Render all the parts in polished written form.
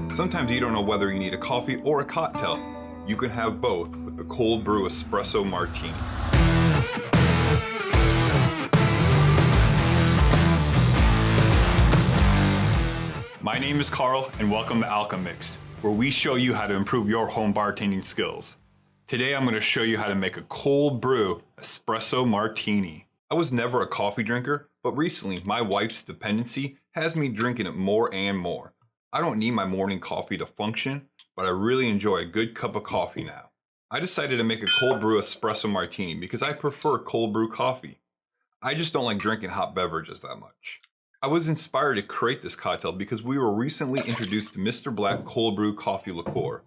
Sometimes you don't know whether you need a coffee or a cocktail. You can have both with the Cold Brew Espresso Martini. My name is Carl and welcome to Alchemix, where we show you how to improve your home bartending skills. Today I'm going to show you how to make a cold brew espresso martini. I was never a coffee drinker, but recently my wife's dependency has me drinking it more and more. I don't need my morning coffee to function, but I really enjoy a good cup of coffee now. I decided to make a cold brew espresso martini because I prefer cold brew coffee. I just don't like drinking hot beverages that much. I was inspired to create this cocktail because we were recently introduced to Mr. Black Cold Brew Coffee Liqueur.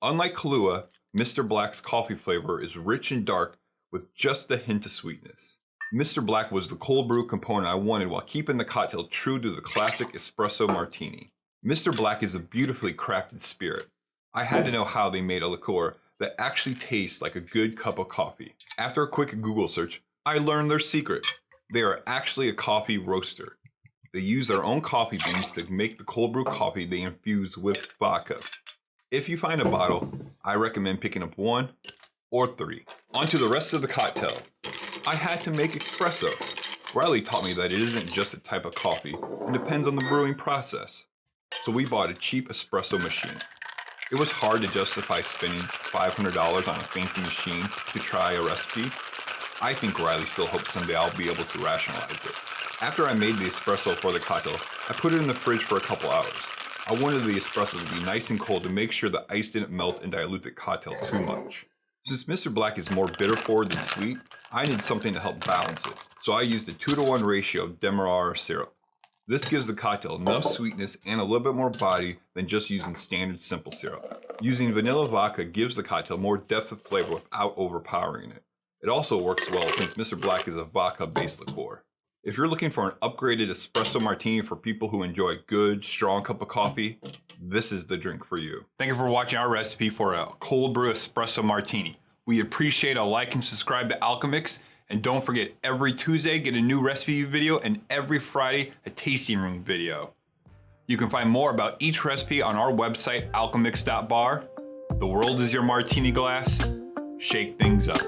Unlike Kahlua, Mr. Black's coffee flavor is rich and dark with just a hint of sweetness. Mr. Black was the cold brew component I wanted while keeping the cocktail true to the classic espresso martini. Mr. Black is a beautifully crafted spirit. I had to know how they made a liqueur that actually tastes like a good cup of coffee. After a quick Google search, I learned their secret. They are actually a coffee roaster. They use their own coffee beans to make the cold brew coffee they infuse with vodka. If you find a bottle, I recommend picking up 1 or 3. On to the rest of the cocktail. I had to make espresso. Riley taught me that it isn't just a type of coffee, it depends on the brewing process. So we bought a cheap espresso machine. It was hard to justify spending $500 on a fancy machine to try a recipe. I think Riley still hopes someday I'll be able to rationalize it. After I made the espresso for the cocktail, I put it in the fridge for a couple hours. I wanted the espresso to be nice and cold to make sure the ice didn't melt and dilute the cocktail too much. Since Mr. Black is more bitter forward than sweet, I needed something to help balance it. So I used a 2-to-1 ratio of demerara syrup. This gives the cocktail enough sweetness and a little bit more body than just using standard simple syrup. Using vanilla vodka gives the cocktail more depth of flavor without overpowering it. It also works well since Mr. Black is a vodka-based liqueur. If you're looking for an upgraded espresso martini for people who enjoy a good, strong cup of coffee, this is the drink for you. Thank you for watching our recipe for a cold brew espresso martini. We appreciate a like and subscribe to Alchemix. And don't forget, every Tuesday, get a new recipe video, and every Friday, a tasting room video. You can find more about each recipe on our website, alchemix.bar. The world is your martini glass. Shake things up.